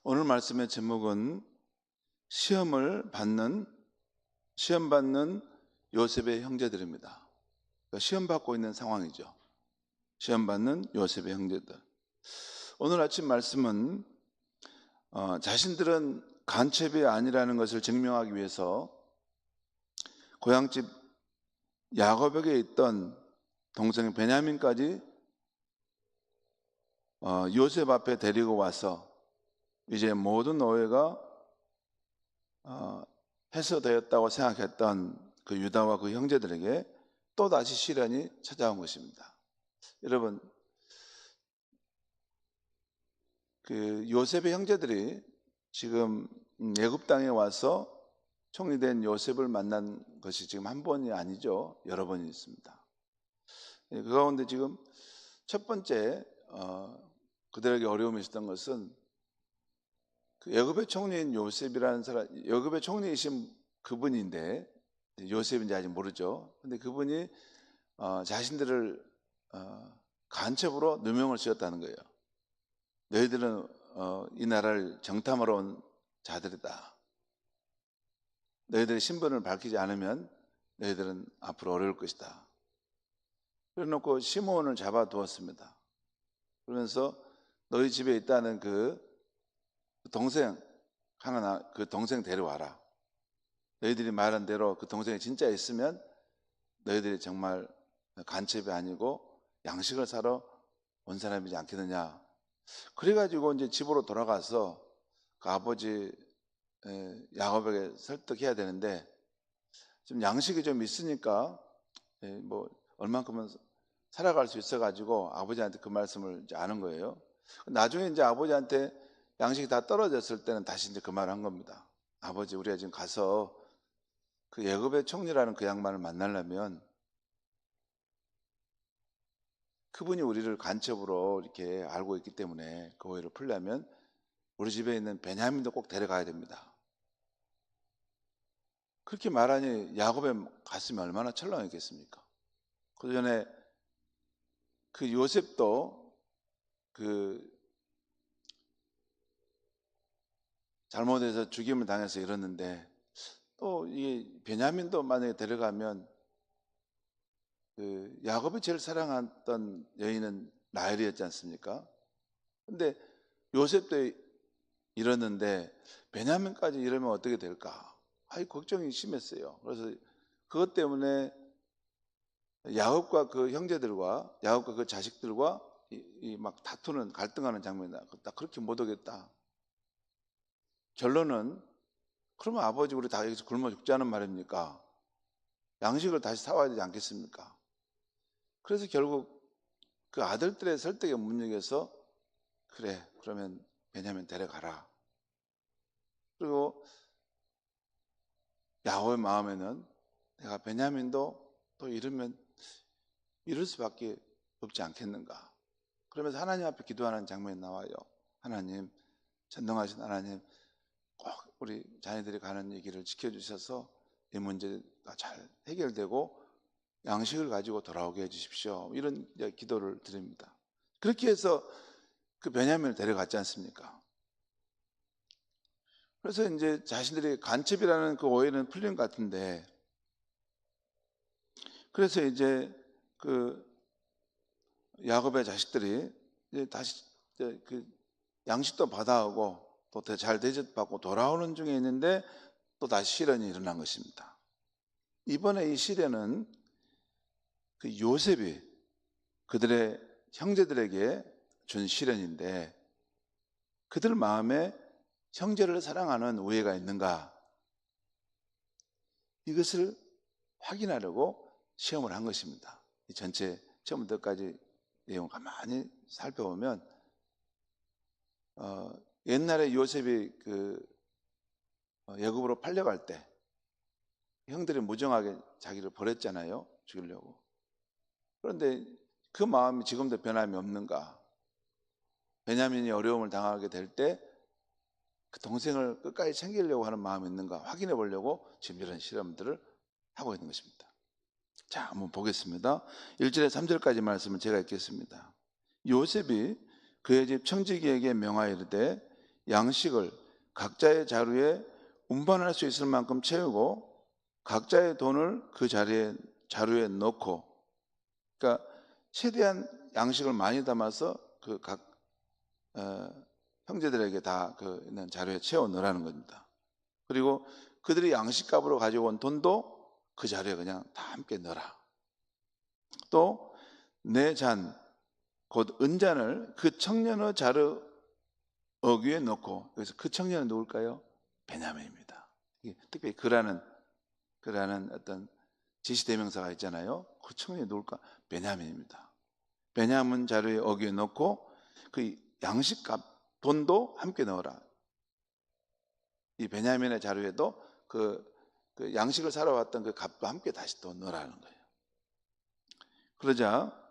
오늘 말씀의 제목은 시험 받는 요셉의 형제들입니다. 시험 받고 있는 상황이죠. 시험 받는 요셉의 형제들. 오늘 아침 말씀은 자신들은 간첩이 아니라는 것을 증명하기 위해서 고향집 야곱에게 있던 동생 베냐민까지 요셉 앞에 데리고 와서 이제 모든 오해가 해소되었다고 생각했던 그 유다와 그 형제들에게 또다시 시련이 찾아온 것입니다. 여러분, 그 요셉의 형제들이 지금 애굽 땅에 와서 총리된 요셉을 만난 것이 지금 한 번이 아니죠. 여러 번이 있습니다. 그 가운데 지금 첫 번째 그들에게 어려움이 있었던 것은 그 애굽의 총리인 요셉이라는 사람, 애굽의 총리이신 그분인데 요셉인지 아직 모르죠. 근데 그분이 자신들을 간첩으로 누명을 씌웠다는 거예요. 너희들은 이 나라를 정탐하러 온 자들이다. 너희들의 신분을 밝히지 않으면 너희들은 앞으로 어려울 것이다. 그래놓고 시므온을 잡아두었습니다. 그러면서 너희 집에 있다는 그 동생 그 동생 데려와라. 너희들이 말한 대로 그 동생이 진짜 있으면 너희들이 정말 간첩이 아니고 양식을 사러 온 사람이지 않겠느냐. 그래가지고 이제 집으로 돌아가서 그 아버지 야곱에게 설득해야 되는데 좀 양식이 좀 있으니까 뭐 얼만큼은 살아갈 수 있어가지고 아버지한테 그 말씀을 이제 아는 거예요. 나중에 이제 아버지한테 양식이 다 떨어졌을 때는 다시 이제 그 말을 한 겁니다. 아버지, 우리가 지금 가서 그 애굽의 총리라는 그 양반을 만나려면 그분이 우리를 간첩으로 이렇게 알고 있기 때문에 그 오해를 풀려면 우리 집에 있는 베냐민도 꼭 데려가야 됩니다. 그렇게 말하니 야곱의 가슴이 얼마나 철렁했겠습니까? 그 전에 그 요셉도 그 잘못해서 죽임을 당해서 이러는데 또 이 베냐민도 만약에 데려가면 그 야곱이 제일 사랑했던 여인은 라헬이었지 않습니까? 근데 요셉도 이러는데 베냐민까지 이러면 어떻게 될까? 걱정이 심했어요. 그래서 그것 때문에 야곱과 그 형제들과 야곱과 그 자식들과 막 다투는 갈등하는 장면이 나 그렇게 못 오겠다. 결론은 그러면 아버지 우리 다 여기서 굶어 죽자는 말입니까? 양식을 다시 사와야 되지 않겠습니까? 그래서 결국 그 아들들의 설득에 못 이겨서 그래 그러면 베냐민 데려가라. 그리고 야곱의 마음에는 내가 베냐민도 또 이러면 이럴 수밖에 없지 않겠는가. 그러면서 하나님 앞에 기도하는 장면이 나와요. 하나님, 전능하신 하나님, 꼭 우리 자녀들이 가는 이 길을 지켜주셔서 이 문제가 잘 해결되고 양식을 가지고 돌아오게 해주십시오. 이런 기도를 드립니다. 그렇게 해서 그 베냐민을 데려갔지 않습니까? 그래서 이제 자신들이 간첩이라는 그 오해는 풀린 것 같은데, 그래서 이제 그 야곱의 자식들이 이제 다시 그 양식도 받아오고 또 잘 대접받고 돌아오는 중에 있는데 또 다시 시련이 일어난 것입니다. 이번에 이 시련은 그 요셉이 그들의 형제들에게 준 시련인데 그들 마음에 형제를 사랑하는 우애가 있는가? 이것을 확인하려고 시험을 한 것입니다. 이 전체 처음부터까지 내용 가만히 살펴보면 옛날에 요셉이 그 애굽으로 팔려갈 때 형들이 무정하게 자기를 버렸잖아요. 죽이려고. 그런데 그 마음이 지금도 변함이 없는가? 베냐민이 어려움을 당하게 될 때 그 동생을 끝까지 챙기려고 하는 마음이 있는가 확인해 보려고 지금 이런 실험들을 하고 있는 것입니다. 자, 한번 보겠습니다. 1절에 3절까지 말씀을 제가 읽겠습니다. 요셉이 그의 집 청지기에게 명하여 이르되 양식을 각자의 자루에 운반할 수 있을 만큼 채우고 각자의 돈을 그 자루에 넣고, 그러니까 최대한 양식을 많이 담아서 그 각 형제들에게 다 그 있는 자루에 채워 넣으라는 겁니다. 그리고 그들이 양식값으로 가지고 온 돈도 그 자루에 그냥 다 함께 넣어라. 또 내 잔, 곧 은잔을 그 청년의 자루 어귀에 넣고, 그래서 그 청년은 누굴까요? 베냐민입니다. 특별히 그라는 어떤 지시대명사가 있잖아요. 그 청년이 누굴까? 베냐민입니다. 베냐민 자루의 어귀에 넣고 그 양식값 돈도 함께 넣어라. 이 베냐민의 자루에도 그 양식을 사러 왔던 그 값도 함께 다시 또 넣으라는 거예요. 그러자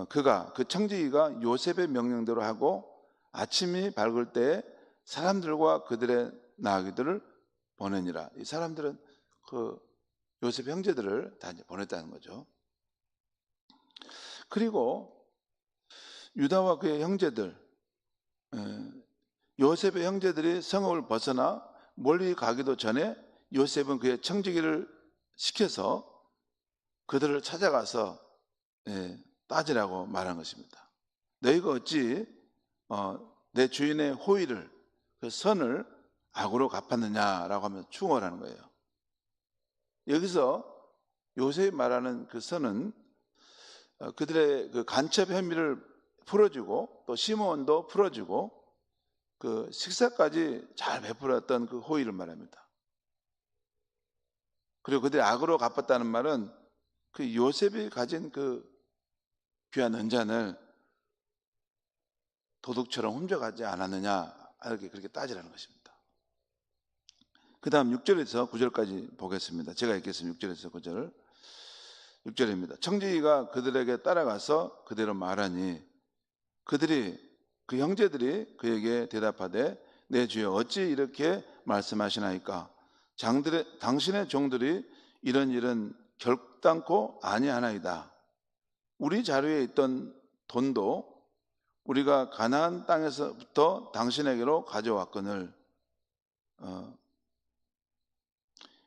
그 청지기가 요셉의 명령대로 하고 아침이 밝을 때 사람들과 그들의 나귀들을 보내니라. 이 사람들은 그 요셉 형제들을 다 이제 보냈다는 거죠. 그리고 유다와 그의 형제들, 요셉의 형제들이 성읍을 벗어나 멀리 가기도 전에 요셉은 그의 청지기를 시켜서 그들을 찾아가서 따지라고 말한 것입니다. 너희가 어찌 내 주인의 호의를, 그 선을 악으로 갚았느냐라고 하면 충원하는 거예요. 여기서 요셉이 말하는 그 선은 그들의 그 간첩 혐의를 풀어주고 또 시므온도 풀어주고 그 식사까지 잘 베풀었던 그 호의를 말합니다. 그리고 그들이 악으로 갚았다는 말은 그 요셉이 가진 그 귀한 은잔을 도둑처럼 훔쳐가지 않았느냐, 이렇게 그렇게 따지라는 것입니다. 그 다음 6절에서 9절까지 보겠습니다. 제가 읽겠습니다. 6절에서 9절. 6절입니다. 청지기가 그들에게 따라가서 그대로 말하니 그 형제들이 그에게 대답하되 내 주여 어찌 이렇게 말씀하시나이까? 당신의 종들이 이런 일은 결단코 아니하나이다. 우리 자루에 있던 돈도 우리가 가나안 땅에서부터 당신에게로 가져왔거늘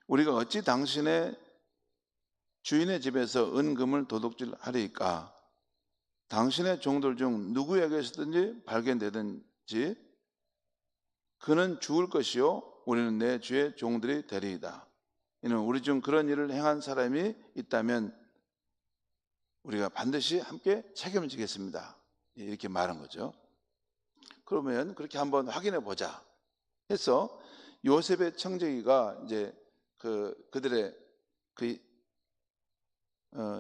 우리가 어찌 당신의 주인의 집에서 은금을 도둑질하리이까? 당신의 종들 중 누구에게서든지 발견되든지 그는 죽을 것이요 우리는 내 주의 종들이 되리이다. 이는 우리 중 그런 일을 행한 사람이 있다면 우리가 반드시 함께 책임을 지겠습니다. 이렇게 말한 거죠. 그러면 그렇게 한번 확인해 보자 해서 요셉의 청지기가 이제 그들의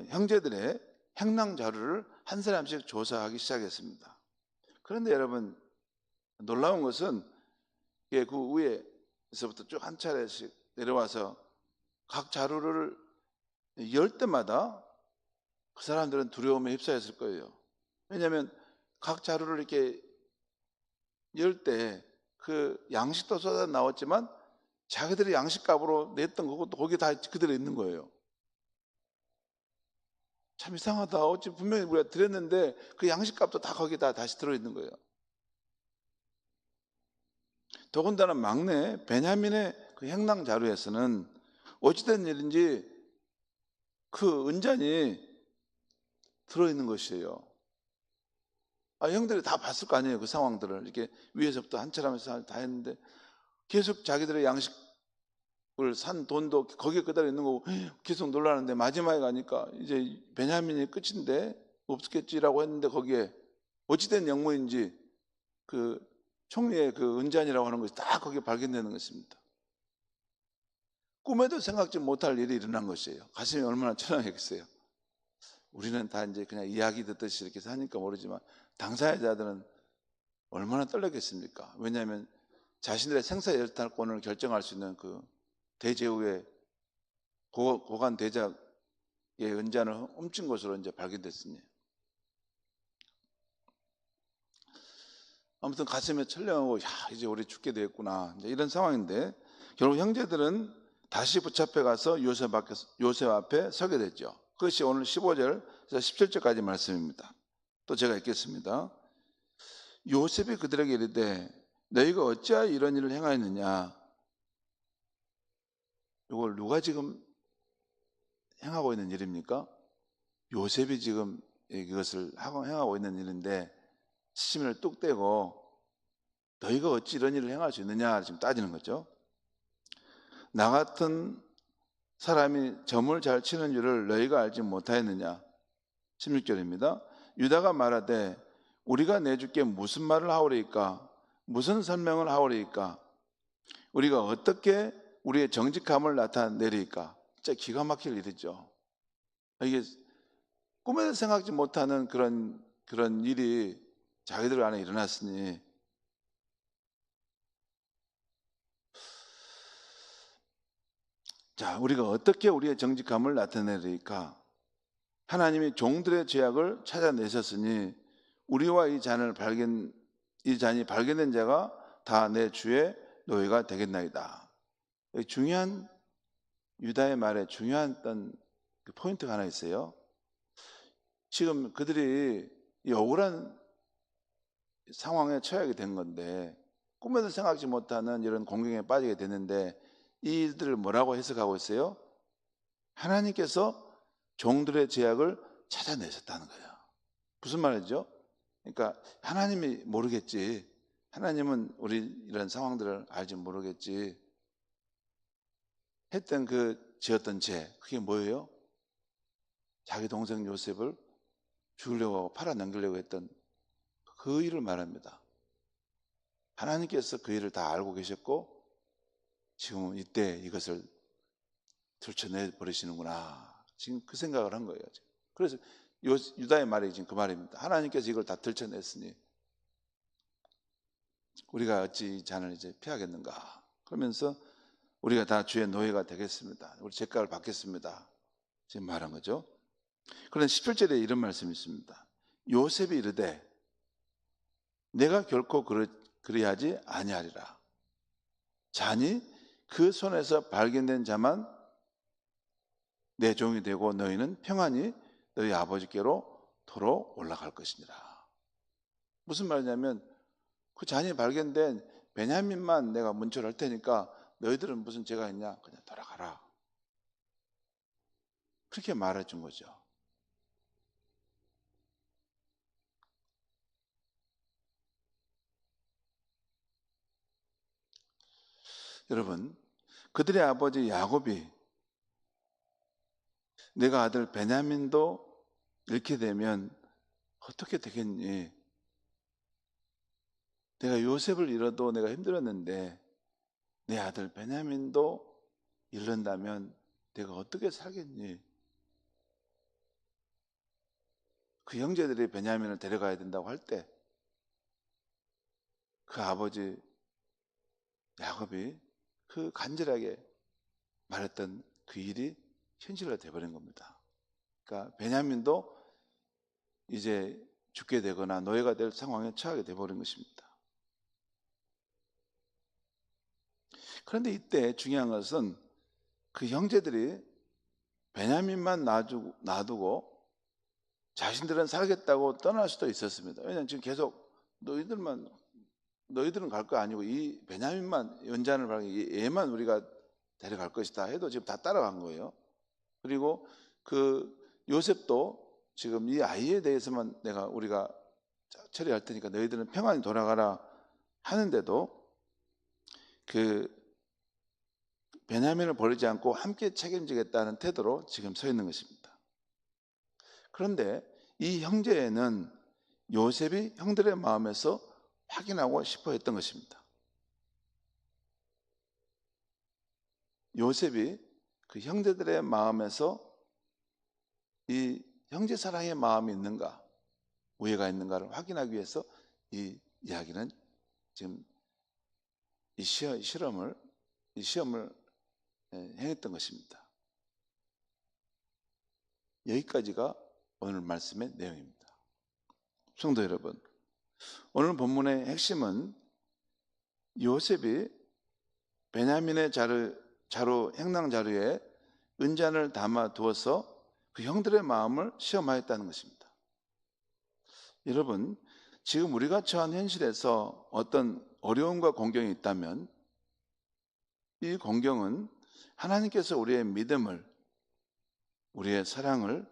형제들의 행랑 자료를 한 사람씩 조사하기 시작했습니다. 그런데 여러분, 놀라운 것은 그 위에서부터 쭉 한 차례씩 내려와서 각 자료를 열 때마다 그 사람들은 두려움에 휩싸였을 거예요. 왜냐하면 각 자료를 이렇게 열 때 그 양식도 쏟아 나왔지만 자기들이 양식값으로 냈던 그것도 거기에 다 그대로 있는 거예요. 참 이상하다. 어찌 분명히 우리가 드렸는데 그 양식값도 다 거기다 다시 들어있는 거예요. 더군다나 막내 베냐민의 그 행랑 자료에서는 어찌된 일인지 그 은잔이 들어있는 것이에요. 형들이 다 봤을 거 아니에요. 그 상황들을 이렇게 위에서부터 한 차례면서 다 했는데 계속 자기들의 양식을 산 돈도 거기에 그대로 있는 거고 계속 놀라는데 마지막에 가니까 이제 베냐민이 끝인데 없겠지라고 했는데 거기에 어찌된 영문인지 그 총리의 그 은잔이라고 하는 것이 다 거기에 발견되는 것입니다. 꿈에도 생각지 못할 일이 일어난 것이에요. 가슴이 얼마나 천하겠어요. 우리는 다 이제 그냥 이야기 듣듯이 이렇게 사니까 모르지만 당사자들은 얼마나 떨렸겠습니까? 왜냐하면 자신들의 생사열탈권을 결정할 수 있는 그 대제후의 고관 대작의 은잔을 훔친 것으로 이제 발견됐으니 아무튼 가슴에 철렁하고 이제 우리 죽게 되었구나 이런 상황인데 결국 형제들은 다시 붙잡혀 가서 요셉 앞에 서게 됐죠. 그것이 오늘 15절에서 17절까지 말씀입니다. 또 제가 읽겠습니다. 요셉이 그들에게 이르되 너희가 어찌하여 이런 일을 행하였느냐. 이걸 누가 지금 행하고 있는 일입니까? 요셉이 지금 이것을 행하고 있는 일인데 시치미를 뚝 떼고 너희가 어찌 이런 일을 행할 수 있느냐 지금 따지는 거죠. 나 같은 사람이 점을 잘 치는 줄을 너희가 알지 못하였느냐. 16절입니다. 유다가 말하되 우리가 내주께 무슨 말을 하오리까? 무슨 설명을 하오리까? 우리가 어떻게 우리의 정직함을 나타내리까? 진짜 기가 막힐 일이죠. 이게 꿈에도 생각지 못하는 그런 일이 자기들 안에 일어났으니 자, 우리가 어떻게 우리의 정직함을 나타내리까? 하나님이 종들의 죄악을 찾아내셨으니 우리와 이 잔이 발견된 자가 다 내 주의 노예가 되겠나이다. 중요한 유다의 말에 중요한 어떤 그 포인트가 하나 있어요. 지금 그들이 이 억울한 상황에 처하게 된 건데 꿈에도 생각지 못하는 이런 공경에 빠지게 되는데 이 일들을 뭐라고 해석하고 있어요? 하나님께서 종들의 죄악을 찾아내셨다는 거예요. 무슨 말이죠? 그러니까 하나님이 모르겠지. 하나님은 우리 이런 상황들을 알지 모르겠지. 했던 그 지었던 죄, 그게 뭐예요? 자기 동생 요셉을 죽이려고 하고 팔아 넘기려고 했던 그 일을 말합니다. 하나님께서 그 일을 다 알고 계셨고 지금 이때 이것을 들춰내 버리시는구나. 지금 그 생각을 한 거예요. 그래서 유다의 말이 지금 그 말입니다. 하나님께서 이걸 다 들춰냈으니 우리가 어찌 이 잔을 이제 피하겠는가. 그러면서 우리가 다 주의 노예가 되겠습니다. 우리 죄값을 받겠습니다. 지금 말한 거죠. 그런데 17절에 이런 말씀이 있습니다. 요셉이 이르되 내가 결코 그리하지 아니하리라. 잔이 그 손에서 발견된 자만 내 종이 되고 너희는 평안히 너희 아버지께로 도로 올라갈 것이니라. 무슨 말이냐면 그 잔이 발견된 베냐민만 내가 문초를 할 테니까 너희들은 무슨 죄가 있냐? 그냥 돌아가라. 그렇게 말해 준 거죠. 여러분, 그들의 아버지 야곱이 내가 아들 베냐민도 잃게 되면 어떻게 되겠니? 내가 요셉을 잃어도 내가 힘들었는데 내 아들 베냐민도 잃는다면 내가 어떻게 살겠니? 그 형제들이 베냐민을 데려가야 된다고 할 때 그 아버지 야곱이 그 간절하게 말했던 그 일이 현실화 되어버린 겁니다. 그러니까 베냐민도 이제 죽게 되거나 노예가 될 상황에 처하게 되어버린 것입니다. 그런데 이때 중요한 것은 그 형제들이 베냐민만 놔두고 자신들은 살겠다고 떠날 수도 있었습니다. 왜냐하면 지금 계속 너희들은 갈 거 아니고 이 베냐민만 연잔을 발견, 얘만 우리가 데려갈 것이다 해도 지금 다 따라간 거예요. 그리고 그 요셉도 지금 이 아이에 대해서만 우리가 처리할 테니까 너희들은 평안히 돌아가라 하는데도 그 베냐민을 버리지 않고 함께 책임지겠다는 태도로 지금 서 있는 것입니다. 그런데 이 형제는 요셉이 형들의 마음에서 확인하고 싶어 했던 것입니다. 요셉이 그 형제들의 마음에서 이 형제 사랑의 마음이 있는가, 우애가 있는가를 확인하기 위해서 이 이야기는 지금 이 시험을 행했던 것입니다. 여기까지가 오늘 말씀의 내용입니다. 성도 여러분, 오늘 본문의 핵심은 요셉이 베냐민의 자루 행랑 자루에 은잔을 담아 두어서 그 형들의 마음을 시험하였다는 것입니다. 여러분, 지금 우리가 처한 현실에서 어떤 어려움과 공경이 있다면 이 공경은 하나님께서 우리의 믿음을, 우리의 사랑을,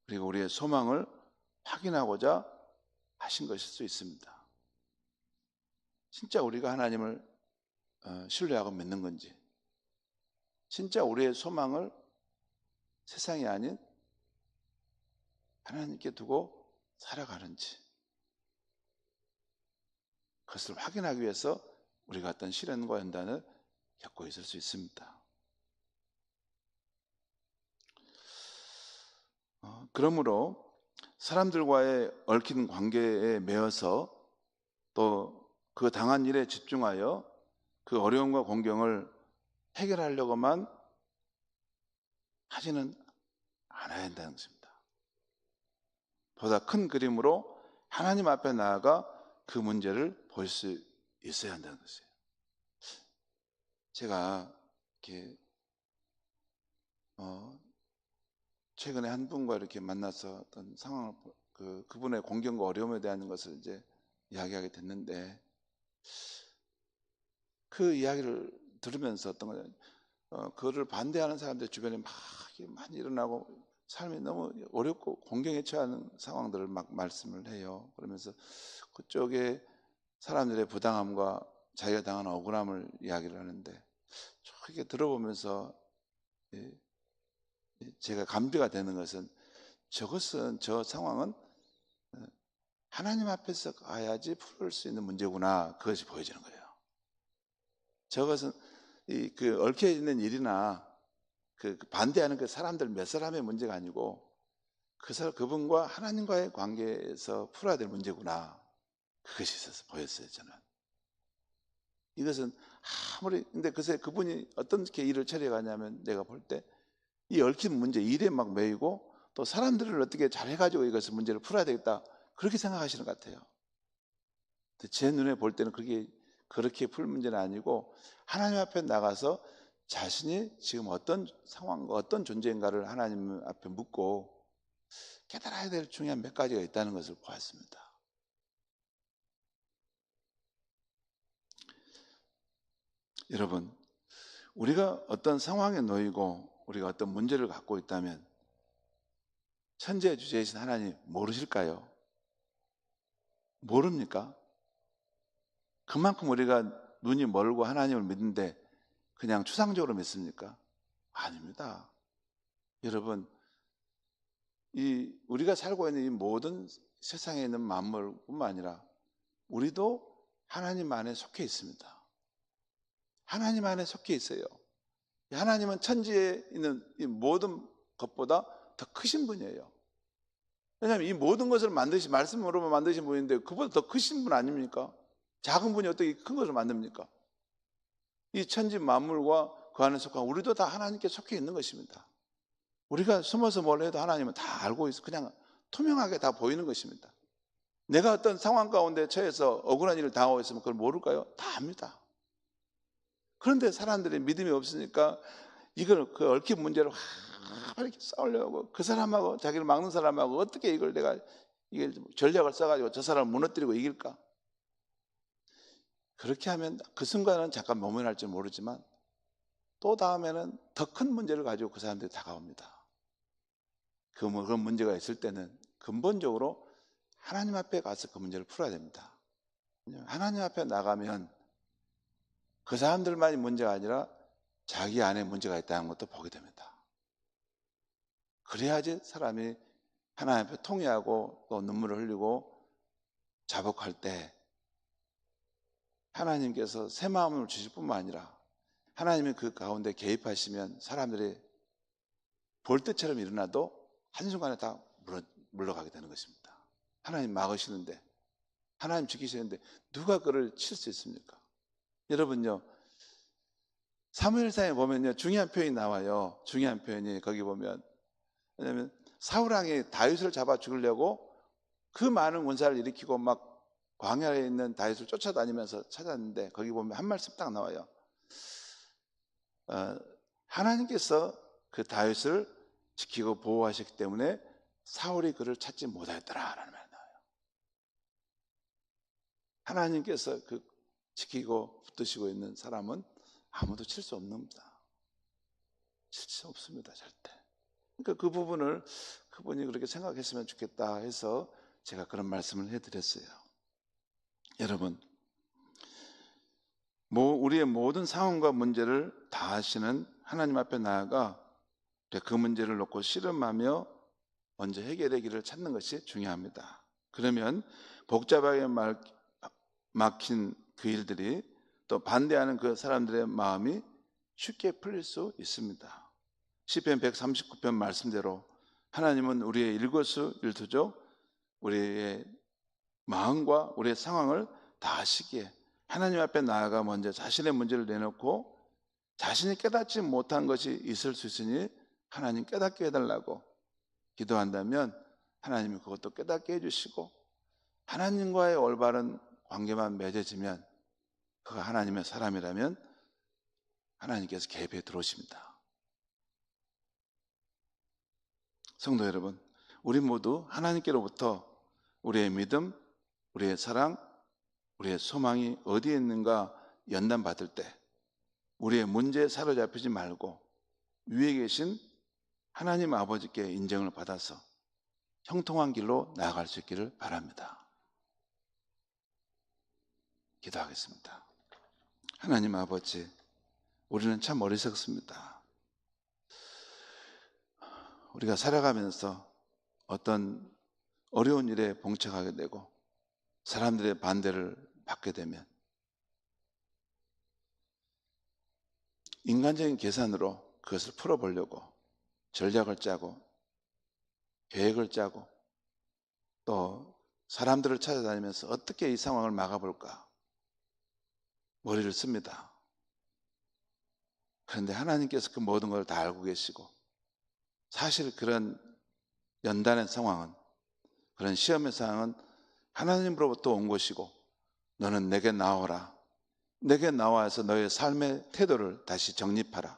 그리고 우리의 소망을 확인하고자 하신 것일 수 있습니다. 진짜 우리가 하나님을 신뢰하고 믿는 건지, 진짜 우리의 소망을 세상이 아닌 하나님께 두고 살아가는지, 그것을 확인하기 위해서 우리가 어떤 시련과 연단을 겪고 있을 수 있습니다. 그러므로 사람들과의 얽힌 관계에 매여서 또 그 당한 일에 집중하여 그 어려움과 공경을 해결하려고만 하지는 않아야 한다는 것입니다. 보다 큰 그림으로 하나님 앞에 나아가 그 문제를 볼 수 있어야 한다는 것이에요. 제가 이렇게 최근에 한 분과 이렇게 만나서 어떤 상황을 그분의 공경과 어려움에 대한 것을 이제 이야기하게 됐는데, 그 이야기를 들으면서 어떤 거냐, 그거를 반대하는 사람들 주변에 막 많이 일어나고 삶이 너무 어렵고 공경에 처하는 상황들을 막 말씀을 해요. 그러면서 그쪽에 사람들의 부당함과 자기가 당한 억울함을 이야기를 하는데, 저렇게 들어보면서 제가 감비가 되는 것은, 저 상황은 하나님 앞에서 가야지 풀을 수 있는 문제구나, 그것이 보여지는 거예요. 저것은 그 얽혀 있는 일이나 그 반대하는 그 사람들 몇 사람의 문제가 아니고 그분과 하나님과의 관계에서 풀어야 될 문제구나, 그것이 있어서 보였어요. 저는 이것은 아무리, 근데 글쎄 그분이 어떻게 일을 처리해가냐면, 내가 볼 때 이 얽힌 문제, 일에 막 매이고 또 사람들을 어떻게 잘 해가지고 이것을 문제를 풀어야 되겠다, 그렇게 생각하시는 것 같아요. 제 눈에 볼 때는 그렇게 풀 문제는 아니고, 하나님 앞에 나가서 자신이 지금 어떤 상황과 어떤 존재인가를 하나님 앞에 묻고 깨달아야 될 중요한 몇 가지가 있다는 것을 보았습니다. 여러분, 우리가 어떤 상황에 놓이고 우리가 어떤 문제를 갖고 있다면 천지의 주제이신 하나님 모르실까요? 모릅니까? 그만큼 우리가 눈이 멀고 하나님을 믿는데 그냥 추상적으로 믿습니까? 아닙니다. 여러분, 우리가 살고 있는 이 모든 세상에 있는 만물뿐만 아니라 우리도 하나님 안에 속해 있습니다. 하나님 안에 속해 있어요. 하나님은 천지에 있는 이 모든 것보다 더 크신 분이에요. 왜냐하면 이 모든 것을 말씀으로 만드신 분인데 그보다 더 크신 분 아닙니까? 작은 분이 어떻게 큰 것을 만듭니까? 이 천지 만물과 그 안에 속한 우리도 다 하나님께 속해 있는 것입니다. 우리가 숨어서 뭘 해도 하나님은 다 알고 있어. 그냥 투명하게 다 보이는 것입니다. 내가 어떤 상황 가운데 처해서 억울한 일을 당하고 있으면 그걸 모를까요? 다 압니다. 그런데 사람들이 믿음이 없으니까 그 얽힌 문제를 이렇게 싸우려고, 그 사람하고, 자기를 막는 사람하고 어떻게 내가 전략을 써가지고 저 사람을 무너뜨리고 이길까? 그렇게 하면 그 순간은 잠깐 모면할지 모르지만 또 다음에는 더 큰 문제를 가지고 그 사람들이 다가옵니다. 그런 문제가 있을 때는 근본적으로 하나님 앞에 가서 그 문제를 풀어야 됩니다. 하나님 앞에 나가면 그 사람들만이 문제가 아니라 자기 안에 문제가 있다는 것도 보게 됩니다. 그래야지 사람이 하나님 앞에 통회하고 또 눈물을 흘리고 자복할 때 하나님께서 새 마음을 주실 뿐만 아니라 하나님이 그 가운데 개입하시면 사람들이 볼때처럼 일어나도 한순간에 다 물러가게 되는 것입니다. 하나님 막으시는데, 하나님 지키시는데 누가 그를 칠 수 있습니까? 여러분요, 사무엘상에 보면요, 중요한 표현이 나와요. 중요한 표현이 거기 보면, 왜냐하면 사울왕이 다윗을 잡아 죽이려고 그 많은 군사를 일으키고 막 광야에 있는 다윗을 쫓아다니면서 찾았는데, 거기 보면 한 말씀 딱 나와요. 하나님께서 그 다윗을 지키고 보호하셨기 때문에 사울이 그를 찾지 못하였더라 라는 말이 나와요. 하나님께서 그 지키고 붙드시고 있는 사람은 아무도 칠 수 없습니다. 칠 수 없습니다, 절대. 그러니까 그 부분을 그분이 그렇게 생각했으면 좋겠다 해서 제가 그런 말씀을 해드렸어요. 여러분, 우리의 모든 상황과 문제를 다 아시는 하나님 앞에 나아가 그 문제를 놓고 씨름하며 먼저 해결의 길을 찾는 것이 중요합니다. 그러면 복잡하게 막힌 그 일들이 또 반대하는 그 사람들의 마음이 쉽게 풀릴 수 있습니다. 시편 139편 말씀대로 하나님은 우리의 일거수일투족, 우리의 마음과 우리의 상황을 다 아시기에 하나님 앞에 나아가 먼저 자신의 문제를 내놓고 자신이 깨닫지 못한 것이 있을 수 있으니 하나님 깨닫게 해달라고 기도한다면 하나님이 그것도 깨닫게 해주시고 하나님과의 올바른 관계만 맺어지면 그가 하나님의 사람이라면 하나님께서 개입해 들어오십니다. 성도 여러분, 우리 모두 하나님께로부터 우리의 믿음, 우리의 사랑, 우리의 소망이 어디에 있는가 연단받을 때 우리의 문제에 사로잡히지 말고 위에 계신 하나님 아버지께 인정을 받아서 형통한 길로 나아갈 수 있기를 바랍니다. 기도하겠습니다. 하나님 아버지, 우리는 참 어리석습니다. 우리가 살아가면서 어떤 어려운 일에 봉착하게 되고 사람들의 반대를 받게 되면 인간적인 계산으로 그것을 풀어보려고 전략을 짜고 계획을 짜고 또 사람들을 찾아다니면서 어떻게 이 상황을 막아볼까 머리를 씁니다. 그런데 하나님께서 그 모든 걸 다 알고 계시고 사실 그런 연단의 상황은, 그런 시험의 상황은 하나님으로부터 온 것이고 너는 내게 나오라, 내게 나와서 너의 삶의 태도를 다시 정립하라,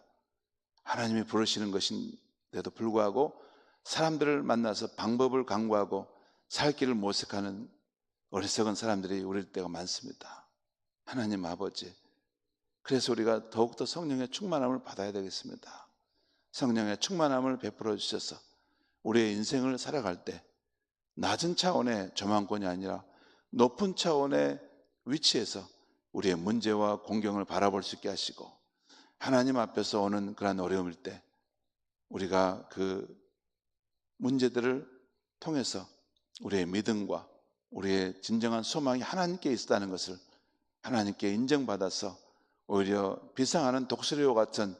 하나님이 부르시는 것인데도 불구하고 사람들을 만나서 방법을 강구하고 살 길을 모색하는 어리석은 사람들이 우리 때가 많습니다. 하나님 아버지, 그래서 우리가 더욱더 성령의 충만함을 받아야 되겠습니다. 성령의 충만함을 베풀어 주셔서 우리의 인생을 살아갈 때 낮은 차원의 저망권이 아니라 높은 차원의 위치에서 우리의 문제와 공경을 바라볼 수 있게 하시고 하나님 앞에서 오는 그런 어려움일 때 우리가 그 문제들을 통해서 우리의 믿음과 우리의 진정한 소망이 하나님께 있다는 것을 하나님께 인정받아서 오히려 비상하는 독수리와 같은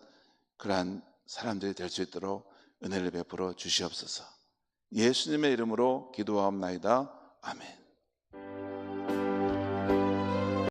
그러한 사람들이 될 수 있도록 은혜를 베풀어 주시옵소서. 예수님의 이름으로 기도하옵나이다. 아멘.